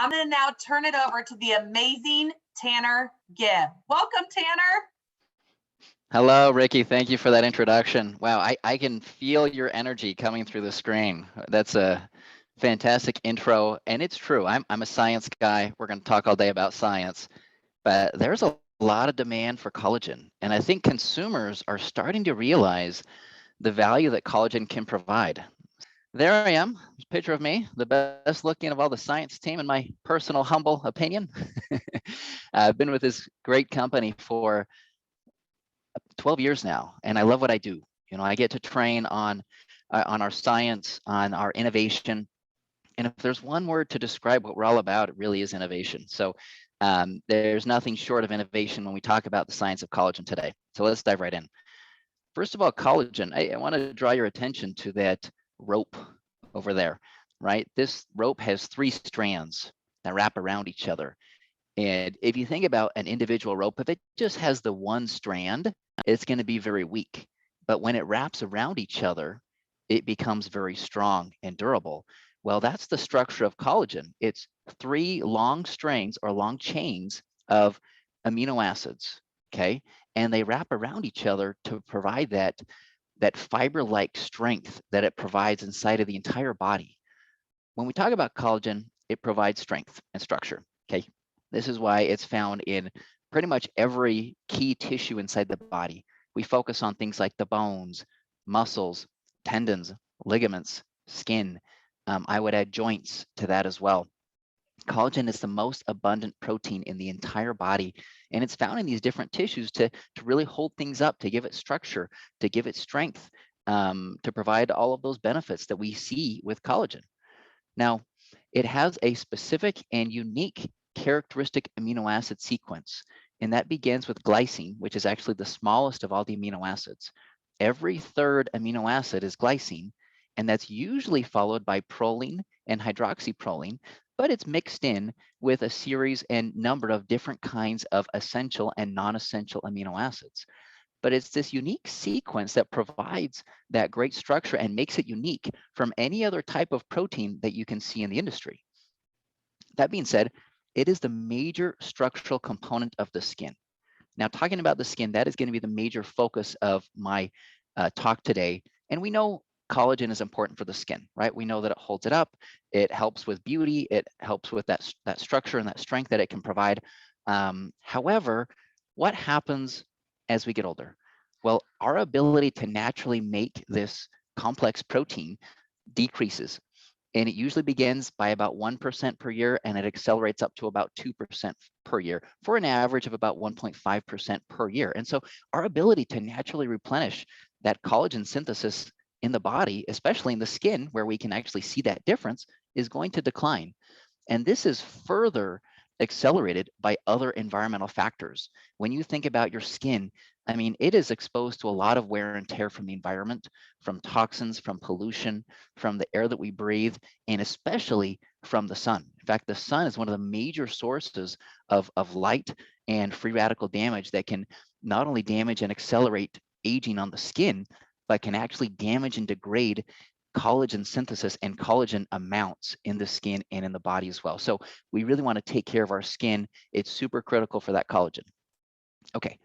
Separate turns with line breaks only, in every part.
I'm going to now turn it over to the amazing Tanner Gibb. Welcome, Tanner.
Hello, Ricky. Thank you for that introduction. Wow, I can feel your energy coming through the screen. That's a fantastic intro, and it's true. I'm a science guy. We're going to talk all day about science, but there's a lot of demand for collagen, and I think consumers are starting to realize the value that collagen can provide. There I am, a picture of me, the best looking of all the science team in my personal humble opinion. I've been with this great company for 12 years now, and I love what I do. You know, I get to train on our science, on our innovation, and if there's one word to describe what we're all about, it really is innovation. So there's nothing short of innovation when we talk about the science of collagen today. So let's dive right in. First of all, collagen, I want to draw your attention to that rope over there, right? This rope has 3 strands that wrap around each other. And if you think about an individual rope, if it just has the one strand, it's going to be very weak. But when it wraps around each other, it becomes very strong and durable. Well, that's the structure of collagen. It's 3 long strings or long chains of amino acids, okay? And they wrap around each other to provide that fiber-like strength that it provides inside of the entire body. When we talk about collagen, it provides strength and structure, okay? This is why it's found in pretty much every key tissue inside the body. We focus on things like the bones, muscles, tendons, ligaments, skin. I would add joints to that as well. Collagen is the most abundant protein in the entire body, and it's found in these different tissues to really hold things up, to give it structure, to give it strength, to provide all of those benefits that we see with collagen. Now, it has a specific and unique characteristic amino acid sequence, and that begins with glycine, which is actually the smallest of all the amino acids. Every 3rd amino acid is glycine, and that's usually followed by proline and hydroxyproline, but it's mixed in with a series and number of different kinds of essential and non-essential amino acids. But it's this unique sequence that provides that great structure and makes it unique from any other type of protein that you can see in the industry. That being said, it is the major structural component of the skin. Now, talking about the skin, that is going to be the major focus of my talk today. And we know collagen is important for the skin, right? We know that it holds it up. It helps with beauty. It helps with that structure and that strength that it can provide. However, what happens as we get older? Well, our ability to naturally make this complex protein decreases. And it usually begins by about 1% per year, and it accelerates up to about 2% per year for an average of about 1.5% per year. And so our ability to naturally replenish that collagen synthesis in the body, especially in the skin, where we can actually see that difference, is going to decline. And this is further accelerated by other environmental factors. When you think about your skin, I mean, it is exposed to a lot of wear and tear from the environment, from toxins, from pollution, from the air that we breathe, and especially from the sun. In fact, the sun is one of the major sources of light and free radical damage that can not only damage and accelerate aging on the skin, but can actually damage and degrade collagen synthesis and collagen amounts in the skin and in the body as well. So we really want to take care of our skin. It's super critical for that collagen. Okay,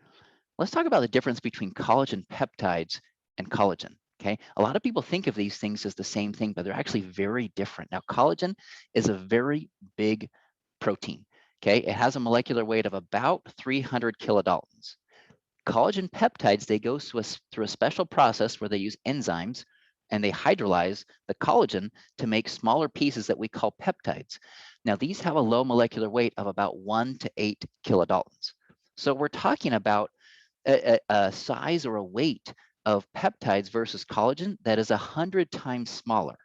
let's talk about the difference between collagen peptides and collagen. Okay, a lot of people think of these things as the same thing, but they're actually very different. Now, collagen is a very big protein. Okay, it has a molecular weight of about 300 kilodaltons. Collagen peptides, they go through a special process where they use enzymes and they hydrolyze the collagen to make smaller pieces that we call peptides. Now, these have a low molecular weight of about 1 to 8 kilodaltons. So we're talking about a size or a weight of peptides versus collagen that is 100 times smaller,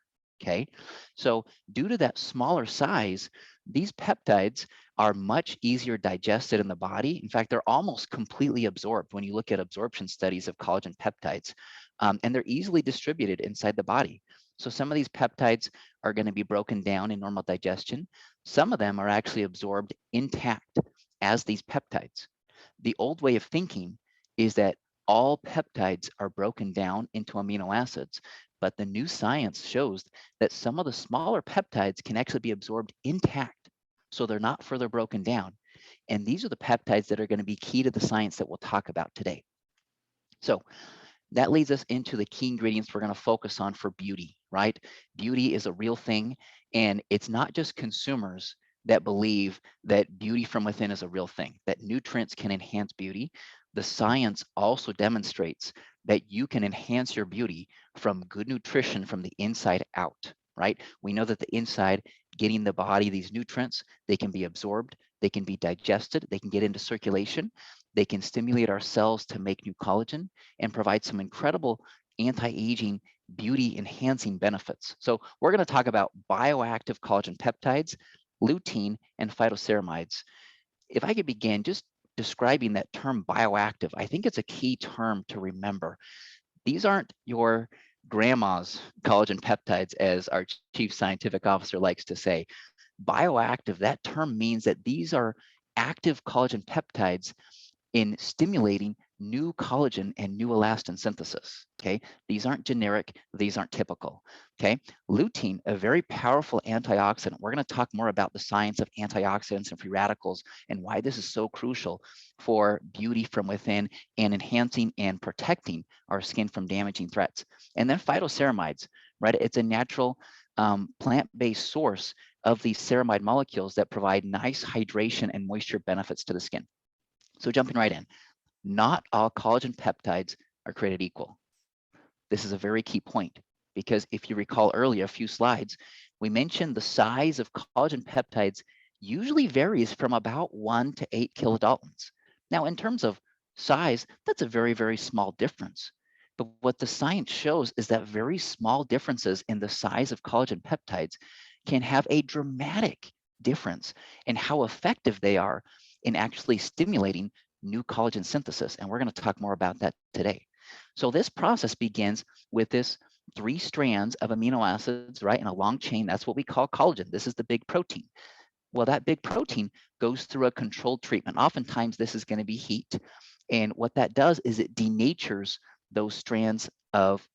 okay? So due to that smaller size, these peptides are much easier digested in the body. In fact, they're almost completely absorbed when you look at absorption studies of collagen peptides, and they're easily distributed inside the body. So some of these peptides are going to be broken down in normal digestion. Some of them are actually absorbed intact as these peptides. The old way of thinking is that all peptides are broken down into amino acids, but the new science shows that some of the smaller peptides can actually be absorbed intact. so they're not further broken down. And these are the peptides that are going to be key to the science that we'll talk about today. So that leads us into the key ingredients we're going to focus on for beauty, right? Beauty is a real thing, and it's not just consumers that believe that beauty from within is a real thing, that nutrients can enhance beauty. The science also demonstrates that you can enhance your beauty from good nutrition from the inside out, right? We know that the inside, getting the body these nutrients, they can be absorbed, they can be digested, they can get into circulation, they can stimulate our cells to make new collagen and provide some incredible anti-aging, beauty enhancing benefits. So we're going to talk about bioactive collagen peptides, lutein, and phytoceramides. If I could begin just describing that term bioactive, I think it's a key term to remember. These aren't your grandma's collagen peptides, as our chief scientific officer likes to say. Bioactive, that term means that these are active collagen peptides in stimulating new collagen and new elastin synthesis. Okay, these aren't generic, these aren't typical. Okay, lutein, a very powerful antioxidant. We're going to talk more about the science of antioxidants and free radicals and why this is so crucial for beauty from within and enhancing and protecting our skin from damaging threats. And then phytoceramides, right? It's a natural plant-based source of these ceramide molecules that provide nice hydration and moisture benefits to the skin. So jumping right in, not all collagen peptides are created equal. This is a very key point because if you recall earlier, a few slides, we mentioned the size of collagen peptides usually varies from about 1 to 8 kilodaltons. Now, in terms of size, that's a very, very small difference. But what the science shows is that very small differences in the size of collagen peptides can have a dramatic difference in how effective they are in actually stimulating new collagen synthesis. And we're going to talk more about that today. So this process begins with this 3 strands of amino acids, right, in a long chain. That's what we call collagen. This is the big protein. Well, that big protein goes through a controlled treatment. Oftentimes, this is going to be heat. And what that does is it denatures those strands of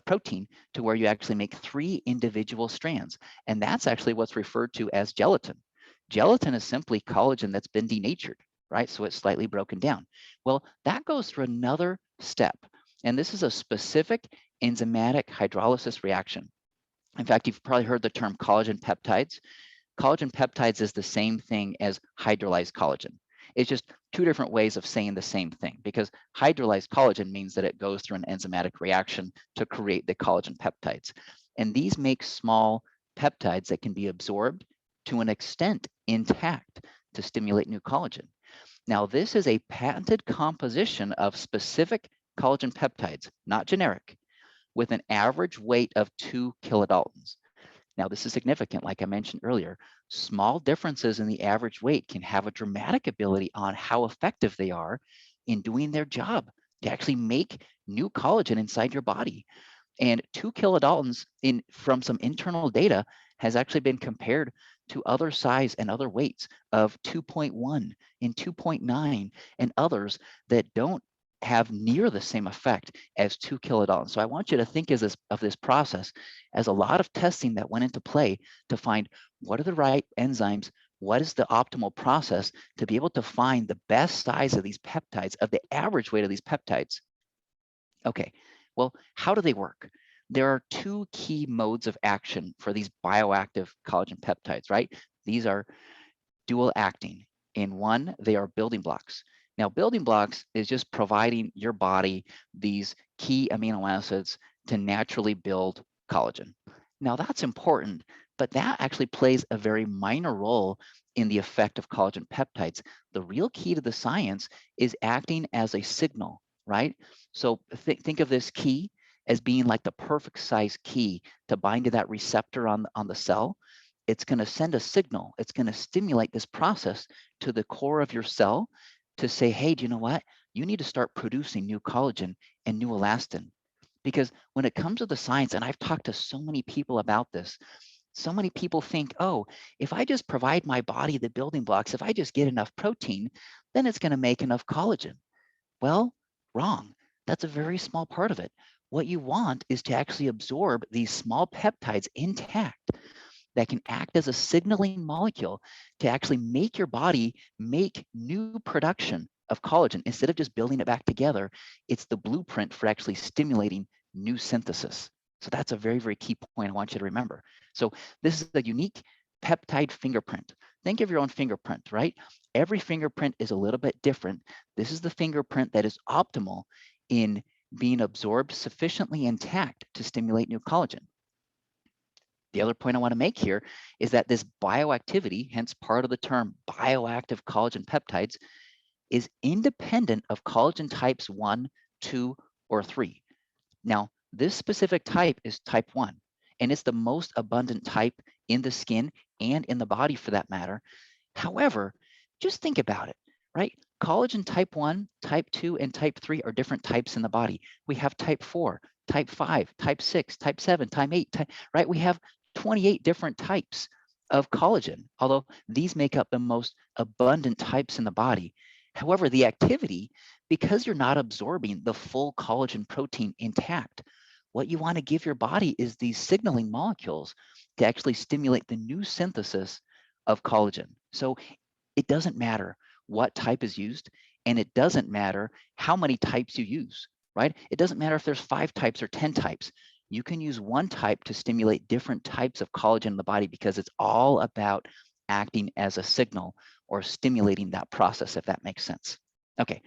protein to where you actually make 3 individual strands. And that's actually what's referred to as gelatin. Gelatin is simply collagen that's been denatured, right? So it's slightly broken down. Well, that goes through another step. And this is a specific enzymatic hydrolysis reaction. In fact, you've probably heard the term collagen peptides. Collagen peptides is the same thing as hydrolyzed collagen. It's just 2 different ways of saying the same thing because hydrolyzed collagen means that it goes through an enzymatic reaction to create the collagen peptides. And these make small peptides that can be absorbed to an extent intact to stimulate new collagen. Now, this is a patented composition of specific collagen peptides, not generic, with an average weight of 2 kilodaltons. Now, this is significant, like I mentioned earlier. Small differences in the average weight can have a dramatic ability on how effective they are in doing their job to actually make new collagen inside your body. And 2 kilodaltons from some internal data has actually been compared to other size and other weights of 2.1 and 2.9 and others that don't have near the same effect as 2 kilodaltons. So I want you to think of this process as a lot of testing that went into play to find what are the right enzymes, what is the optimal process to be able to find the best size of these peptides, of the average weight of these peptides. Okay, well, how do they work? There are 2 key modes of action for these bioactive collagen peptides, right? These are dual acting. In one, they are building blocks. Now, building blocks is just providing your body these key amino acids to naturally build collagen. Now, that's important, but that actually plays a very minor role in the effect of collagen peptides. The real key to the science is acting as a signal, right? So think of this key as being like the perfect size key to bind to that receptor on the cell. It's going to send a signal. It's going to stimulate this process to the core of your cell to say, hey, do you know what? You need to start producing new collagen and new elastin. Because when it comes to the science, and I've talked to so many people about this, so many people think, oh, if I just provide my body the building blocks, if I just get enough protein, then it's going to make enough collagen. Well, wrong. That's a very small part of it. What you want is to actually absorb these small peptides intact. that can act as a signaling molecule to actually make your body make new production of collagen. Instead of just building it back together, it's the blueprint for actually stimulating new synthesis. So that's a very, very key point I want you to remember. So this is a unique peptide fingerprint. Think of your own fingerprint, right? Every fingerprint is a little bit different. This is the fingerprint that is optimal in being absorbed sufficiently intact to stimulate new collagen. The other point I want to make here is that this bioactivity, hence part of the term bioactive collagen peptides, is independent of collagen types 1, 2, or 3. Now, this specific type is type 1, and it's the most abundant type in the skin and in the body for that matter. However, just think about it, right? Collagen type 1, type 2, and type 3 are different types in the body. We have type 4, type 5, type 6, type 7, type 8, right? We have 28 different types of collagen, although these make up the most abundant types in the body. However, the activity, because you're not absorbing the full collagen protein intact, what you want to give your body is these signaling molecules to actually stimulate the new synthesis of collagen. So it doesn't matter what type is used, and it doesn't matter how many types you use, right? It doesn't matter if there's 5 types or 10 types. You can use one type to stimulate different types of collagen in the body because it's all about acting as a signal or stimulating that process, if that makes sense. Okay,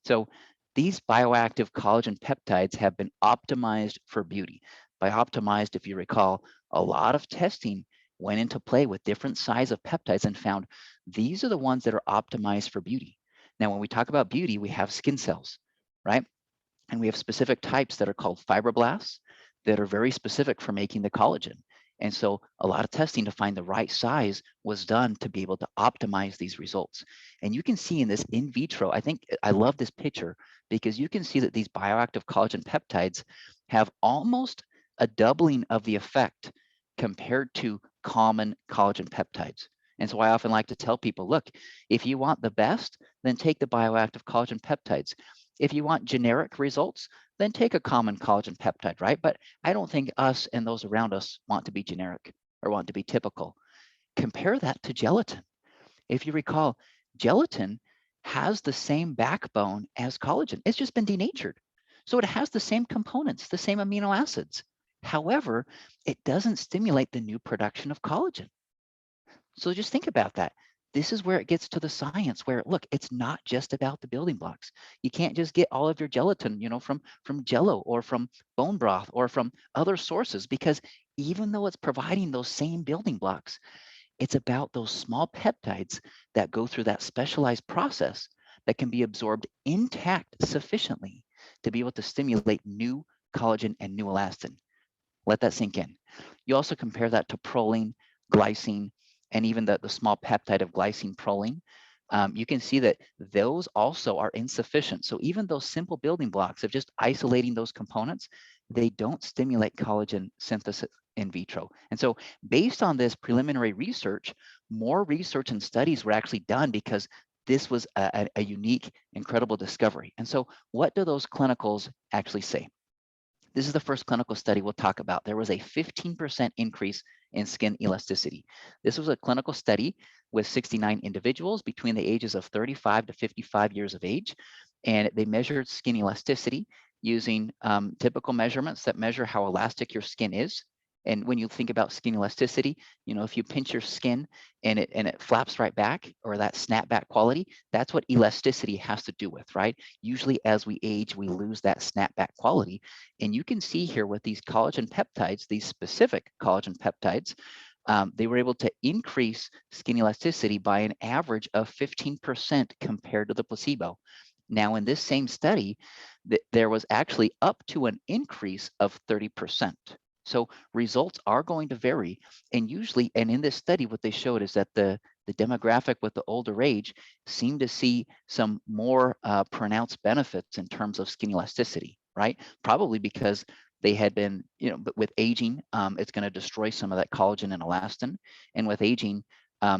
so these bioactive collagen peptides have been optimized for beauty. By optimized, if you recall, a lot of testing went into play with different size of peptides and found these are the ones that are optimized for beauty. Now, when we talk about beauty, we have skin cells, right? And we have specific types that are called fibroblasts that are very specific for making the collagen. And so a lot of testing to find the right size was done to be able to optimize these results. And you can see in this in vitro, I think I love this picture because you can see that these bioactive collagen peptides have almost a doubling of the effect compared to common collagen peptides. And so I often like to tell people, look, if you want the best, then take the bioactive collagen peptides. If you want generic results, then take a common collagen peptide, right? But I don't think us and those around us want to be generic or want to be typical. Compare that to gelatin. If you recall, gelatin has the same backbone as collagen. It's just been denatured. So it has the same components, the same amino acids. However, it doesn't stimulate the new production of collagen. So just think about that. This is where it gets to the science where, look, it's not just about the building blocks. You can't just get all of your gelatin, from Jello or from bone broth or from other sources, because even though it's providing those same building blocks, it's about those small peptides that go through that specialized process that can be absorbed intact sufficiently to be able to stimulate new collagen and new elastin. Let that sink in. You also compare that to proline, glycine, and even the small peptide of glycine proline. You can see that those also are insufficient. So even those simple building blocks of just isolating those components, they don't stimulate collagen synthesis in vitro. And so based on this preliminary research, more research and studies were actually done because this was a unique, incredible discovery. And so what do those clinicals actually say? This is the first clinical study we'll talk about. There was a 15% increase in skin elasticity. This was a clinical study with 69 individuals between the ages of 35 to 55 years of age, and they measured skin elasticity using typical measurements that measure how elastic your skin is. And when you think about skin elasticity, if you pinch your skin and it flaps right back, or that snapback quality, that's what elasticity has to do with, right? Usually as we age, we lose that snapback quality. And you can see here with these collagen peptides, these specific collagen peptides, they were able to increase skin elasticity by an average of 15% compared to the placebo. Now, in this same study, there was actually up to an increase of 30%. So results are going to vary. And usually, and in this study, what they showed is that the demographic with the older age seemed to see some more pronounced benefits in terms of skin elasticity, right? Probably because they had been, but with aging, it's going to destroy some of that collagen and elastin. And with aging,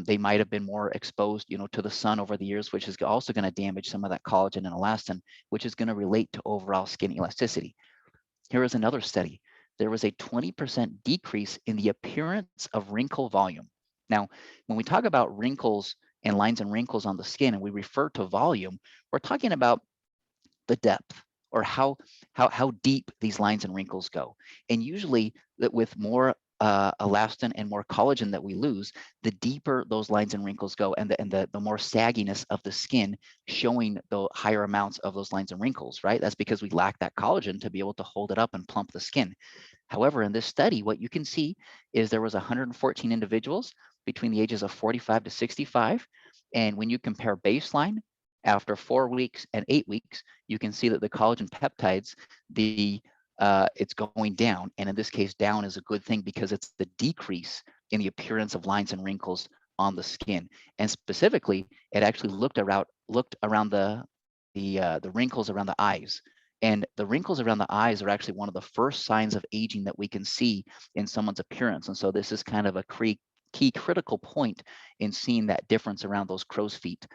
they might have been more exposed, to the sun over the years, which is also going to damage some of that collagen and elastin, which is going to relate to overall skin elasticity. Here is another study. there was a 20% decrease in the appearance of wrinkle volume. Now, when we talk about wrinkles and lines and wrinkles on the skin, and we refer to volume, we're talking about the depth, or how deep these lines and wrinkles go. And usually that with more elastin and more collagen that we lose, the deeper those lines and wrinkles go, and the more sagginess of the skin, showing the higher amounts of those lines and wrinkles, right? That's because we lack that collagen to be able to hold it up and plump the skin. However, in this study, what you can see is there was 114 individuals between the ages of 45 to 65. And when you compare baseline after 4 weeks and 8 weeks, you can see that the collagen peptides, it's going down. And in this case, down is a good thing because it's the decrease in the appearance of lines and wrinkles on the skin. And specifically, it actually looked around the wrinkles around the eyes. And the wrinkles around the eyes are actually one of the first signs of aging that we can see in someone's appearance. And so this is kind of a key critical point in seeing that difference around those crow's feet.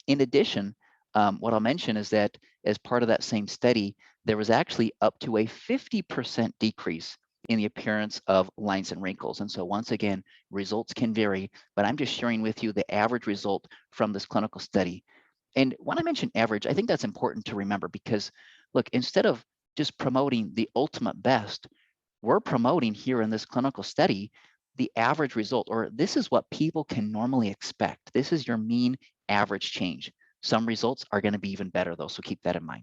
In addition, what I'll mention is that as part of that same study, there was actually up to a 50% decrease in the appearance of lines and wrinkles. And so once again, results can vary, but I'm just sharing with you the average result from this clinical study. And when I mention average, I think that's important to remember because, look, instead of just promoting the ultimate best, we're promoting here in this clinical study the average result, or this is what people can normally expect. This is your mean average change. Some results are going to be even better though, so keep that in mind.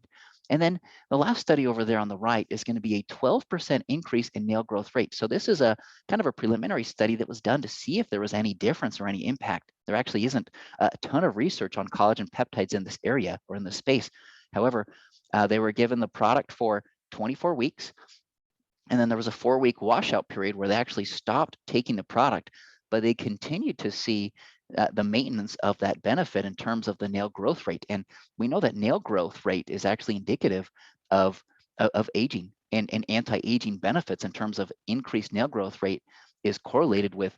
And then the last study over there on the right is going to be a 12% increase in nail growth rate. So this is a kind of a preliminary study that was done to see if there was any difference or any impact. There actually isn't a ton of research on collagen peptides in this area or in this space. However, they were given the product for 24 weeks. And then there was a 4-week washout period where they actually stopped taking the product, but they continued to see the maintenance of that benefit in terms of the nail growth rate. And we know that nail growth rate is actually indicative of aging, and anti-aging benefits in terms of increased nail growth rate is correlated with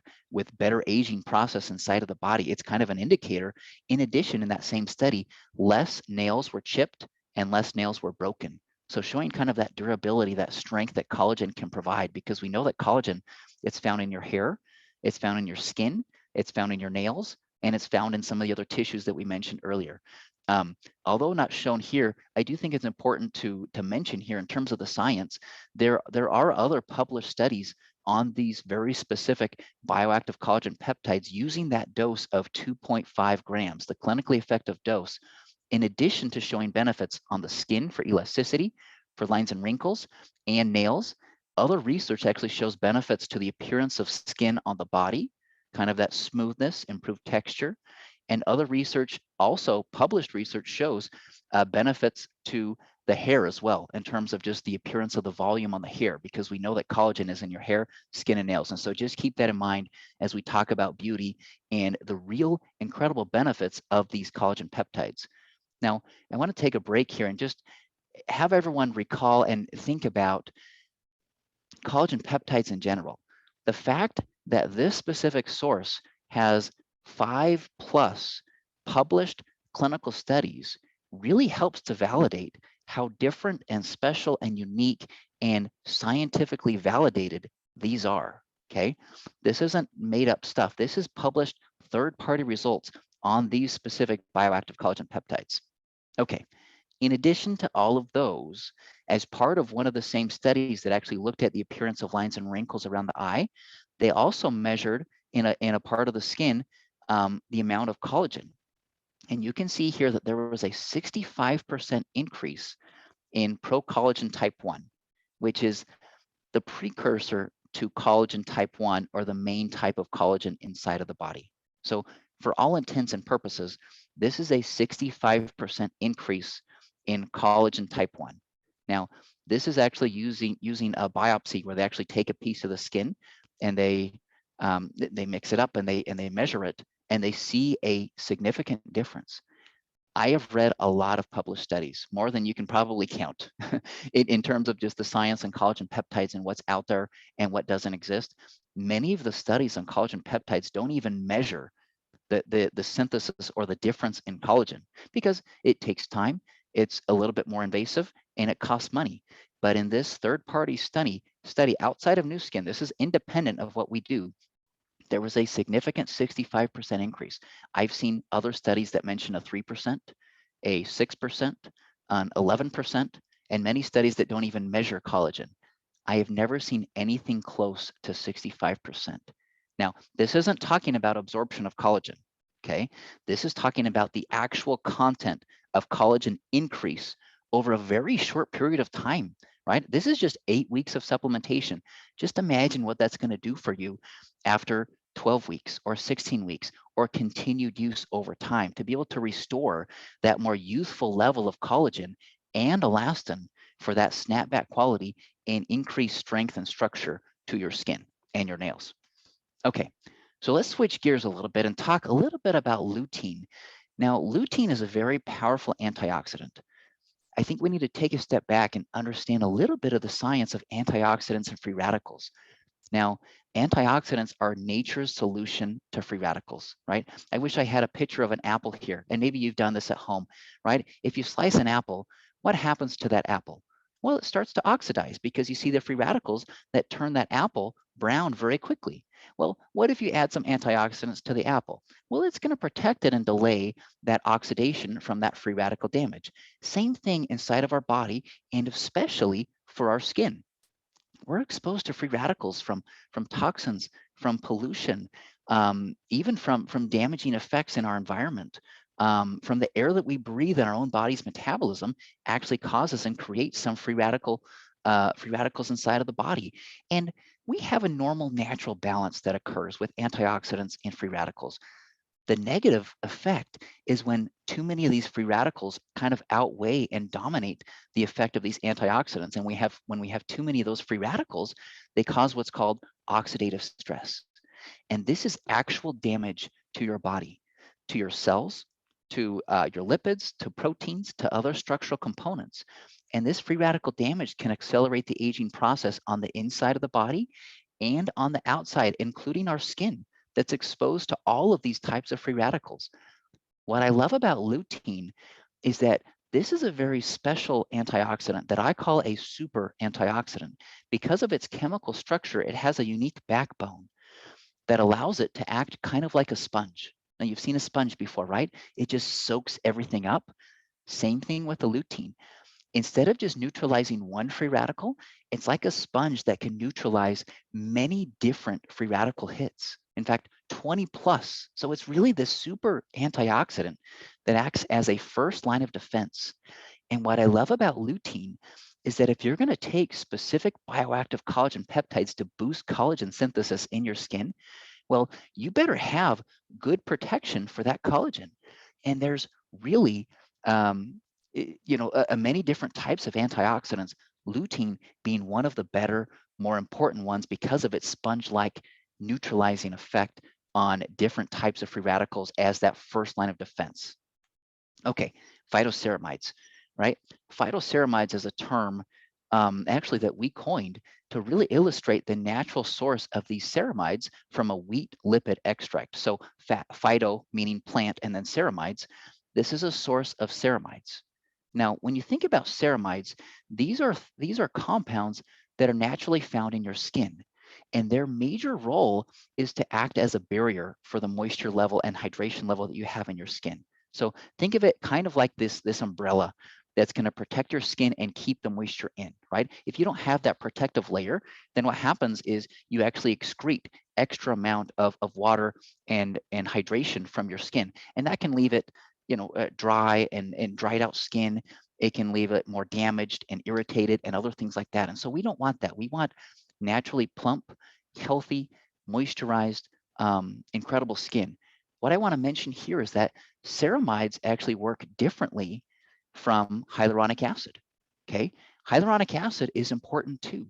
better aging process inside of the body. It's kind of an indicator. In addition, in that same study, less nails were chipped and less nails were broken. So showing kind of that durability, that strength that collagen can provide, because we know that collagen, it's found in your hair, it's found in your skin, it's found in your nails, and it's found in some of the other tissues that we mentioned earlier. Although not shown here, I do think it's important to mention here in terms of the science, there are other published studies on these very specific bioactive collagen peptides using that dose of 2.5 grams, the clinically effective dose, in addition to showing benefits on the skin for elasticity, for lines and wrinkles, and nails. Other research actually shows benefits to the appearance of skin on the body, kind of that smoothness, improved texture. And other research, also published research, shows benefits to the hair as well, in terms of just the appearance of the volume on the hair, because we know that collagen is in your hair, skin, and nails. And so just keep that in mind as we talk about beauty and the real incredible benefits of these collagen peptides. Now, I want to take a break here and just have everyone recall and think about collagen peptides in general. The fact that this specific source has 5+ published clinical studies really helps to validate how different and special and unique and scientifically validated these are, okay? This isn't made up stuff. This is published third-party results on these specific bioactive collagen peptides. Okay, in addition to all of those, as part of one of the same studies that actually looked at the appearance of lines and wrinkles around the eye, they also measured in a part of the skin the amount of collagen. And you can see here that there was a 65% increase in procollagen type 1, which is the precursor to collagen type 1, or the main type of collagen inside of the body. So for all intents and purposes, this is a 65% increase in collagen type 1. Now, this is actually using a biopsy where they actually take a piece of the skin and they mix it up and they measure it, and they see a significant difference. I have read a lot of published studies, more than you can probably count, in terms of just the science and collagen peptides and what's out there and what doesn't exist. Many of the studies on collagen peptides don't even measure the synthesis or the difference in collagen, because it takes time, it's a little bit more invasive, and it costs money. But in this third-party study outside of Nu Skin, this is independent of what we do, there was a significant 65% increase. I've seen other studies that mention a 3%, a 6%, an 11%, and many studies that don't even measure collagen. I have never seen anything close to 65%. Now, this isn't talking about absorption of collagen, okay? This is talking about the actual content of collagen increase over a very short period of time, right? This is just 8 weeks of supplementation. Just imagine what that's going to do for you after 12 weeks or 16 weeks or continued use over time to be able to restore that more youthful level of collagen and elastin for that snapback quality and increase strength and structure to your skin and your nails. Okay, so let's switch gears a little bit and talk a little bit about lutein. Now, lutein is a very powerful antioxidant. I think we need to take a step back and understand a little bit of the science of antioxidants and free radicals. Now, antioxidants are nature's solution to free radicals, right? I wish I had a picture of an apple here, and maybe you've done this at home, right? If you slice an apple, what happens to that apple? Well, it starts to oxidize because you see the free radicals that turn that apple brown very quickly. Well, what if you add some antioxidants to the apple? Well, it's going to protect it and delay that oxidation from that free radical damage. Same thing inside of our body, and especially for our skin. We're exposed to free radicals from toxins, from pollution, even from damaging effects in our environment. From the air that we breathe in our own body's metabolism actually causes and creates some free radicals inside of the body. And we have a normal natural balance that occurs with antioxidants and free radicals. The negative effect is when too many of these free radicals kind of outweigh and dominate the effect of these antioxidants. And when we have too many of those free radicals, they cause what's called oxidative stress. And this is actual damage to your body, to your cells, to your lipids, to proteins, to other structural components. And this free radical damage can accelerate the aging process on the inside of the body and on the outside, including our skin, that's exposed to all of these types of free radicals. What I love about lutein is that this is a very special antioxidant that I call a super antioxidant. Because of its chemical structure, it has a unique backbone that allows it to act kind of like a sponge. Now, you've seen a sponge before, right? It just soaks everything up. Same thing with the lutein. Instead of just neutralizing one free radical, it's like a sponge that can neutralize many different free radical hits. In fact, 20 plus. So it's really this super antioxidant that acts as a first line of defense. And what I love about lutein is that if you're going to take specific bioactive collagen peptides to boost collagen synthesis in your skin, well, you better have good protection for that collagen. And there's really, many different types of antioxidants, lutein being one of the better, more important ones because of its sponge-like neutralizing effect on different types of free radicals as that first line of defense. Okay, phytoceramides, right? Phytoceramides is a term actually that we coined to really illustrate the natural source of these ceramides from a wheat lipid extract. So phyto meaning plant, and then ceramides. This is a source of ceramides. Now, when you think about ceramides, these are compounds that are naturally found in your skin. And their major role is to act as a barrier for the moisture level and hydration level that you have in your skin. So think of it kind of like this umbrella that's going to protect your skin and keep the moisture in, right? If you don't have that protective layer, then what happens is you actually excrete extra amount of water and hydration from your skin. And that can leave it, dry and dried out skin. It can leave it more damaged and irritated and other things like that. And so we don't want that. We want naturally plump, healthy, moisturized, incredible skin. What I want to mention here is that ceramides actually work differently from hyaluronic acid, okay? Hyaluronic acid is important too.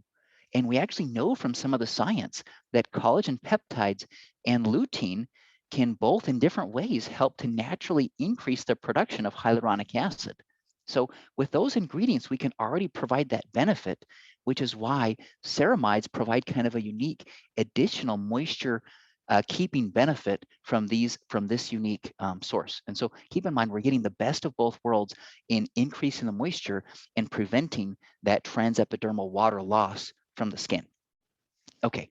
And we actually know from some of the science that collagen peptides and lutein can both in different ways help to naturally increase the production of hyaluronic acid. So with those ingredients, we can already provide that benefit, which is why ceramides provide kind of a unique additional moisture keeping benefit from this unique source. And so keep in mind, we're getting the best of both worlds in increasing the moisture and preventing that transepidermal water loss from the skin. Okay,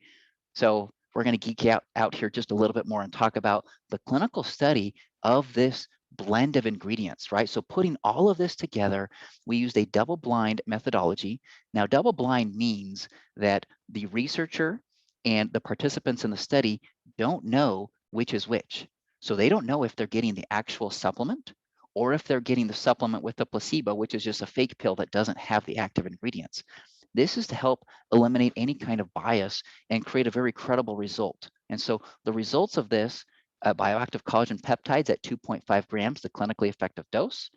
so we're going to geek out here just a little bit more and talk about the clinical study of this blend of ingredients, right? So putting all of this together, we used a double-blind methodology. Now, double-blind means that the researcher and the participants in the study don't know which is which. So they don't know if they're getting the actual supplement or if they're getting the supplement with the placebo, which is just a fake pill that doesn't have the active ingredients. This is to help eliminate any kind of bias and create a very credible result. And so the results of this, bioactive collagen peptides at 2.5 grams, the clinically effective dose,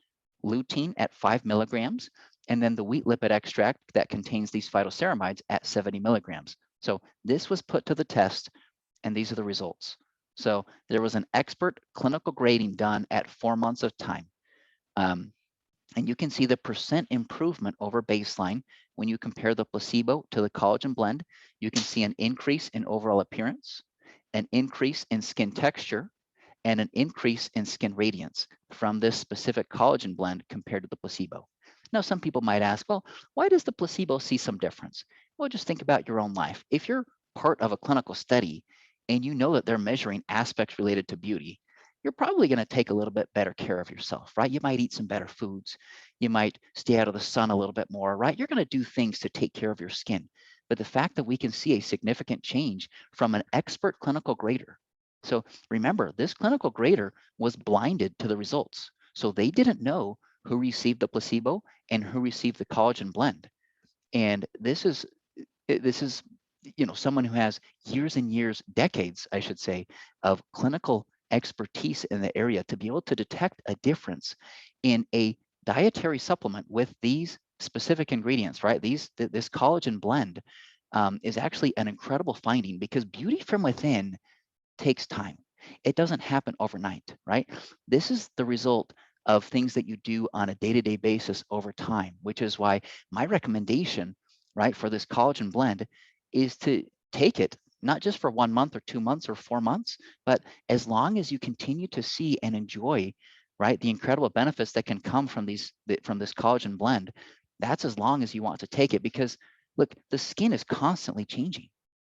lutein at 5 milligrams, and then the wheat lipid extract that contains these phytoceramides at 70 milligrams. So this was put to the test, and these are the results. So there was an expert clinical grading done at 4 months of time. And you can see the percent improvement over baseline when you compare the placebo to the collagen blend. You can see an increase in overall appearance, an increase in skin texture, and an increase in skin radiance from this specific collagen blend compared to the placebo. Now, some people might ask, well, why does the placebo see some difference? Well, just think about your own life. If you're part of a clinical study and you know that they're measuring aspects related to beauty, you're probably going to take a little bit better care of yourself, right? You might eat some better foods. You might stay out of the sun a little bit more, right? You're going to do things to take care of your skin. But the fact that we can see a significant change from an expert clinical grader. So remember, this clinical grader was blinded to the results. So they didn't know who received the placebo and who received the collagen blend. And this is someone who has years and years, decades, I should say, of clinical expertise in the area to be able to detect a difference in a dietary supplement with these specific ingredients, right? This collagen blend is actually an incredible finding, because beauty from within takes time. It doesn't happen overnight, right? This is the result of things that you do on a day-to-day basis over time, which is why my recommendation, right, for this collagen blend is to take it not just for 1 month or 2 months or 4 months, but as long as you continue to see and enjoy, right, the incredible benefits that can come from this collagen blend. That's as long as you want to take it, because look, the skin is constantly changing.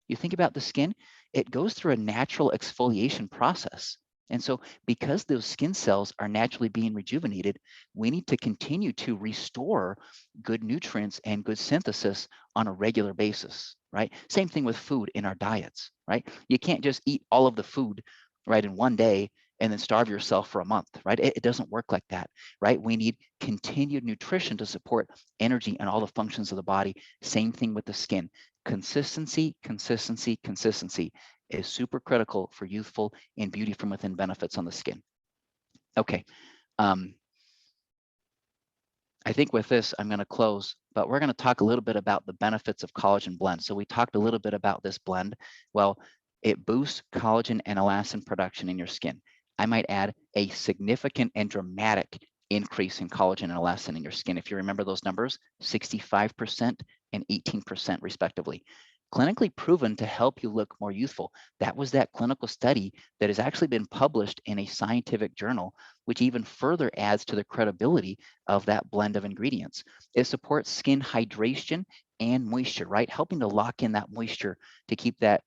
You think about the skin, it goes through a natural exfoliation process. And so because those skin cells are naturally being rejuvenated, we need to continue to restore good nutrients and good synthesis on a regular basis, right? Same thing with food in our diets, right? You can't just eat all of the food, right, in one day and then starve yourself for a month, right? It doesn't work like that, right? We need continued nutrition to support energy and all the functions of the body. Same thing with the skin. Consistency, consistency, consistency is super critical for youthful and beauty from within benefits on the skin. Okay. I think with this, I'm going to close, but we're going to talk a little bit about the benefits of collagen blend. So we talked a little bit about this blend. Well, it boosts collagen and elastin production in your skin. I might add a significant and dramatic increase in collagen and elastin in your skin. If you remember those numbers, 65% and 18% respectively. Clinically proven to help you look more youthful. That was that clinical study that has actually been published in a scientific journal, which even further adds to the credibility of that blend of ingredients. It supports skin hydration and moisture, right? Helping to lock in that moisture to keep that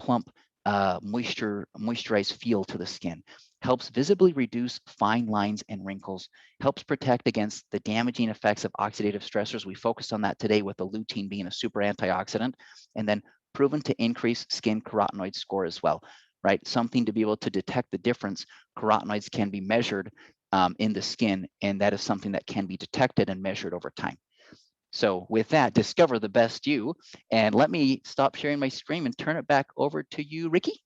plump, moisturized feel to the skin. Helps visibly reduce fine lines and wrinkles, helps protect against the damaging effects of oxidative stressors. We focused on that today with the lutein being a super antioxidant, and then proven to increase skin carotenoid score as well, right? Something to be able to detect the difference. Carotenoids can be measured in the skin, and that is something that can be detected and measured over time. So with that, discover the best you, and let me stop sharing my screen and turn it back over to you, Ricky.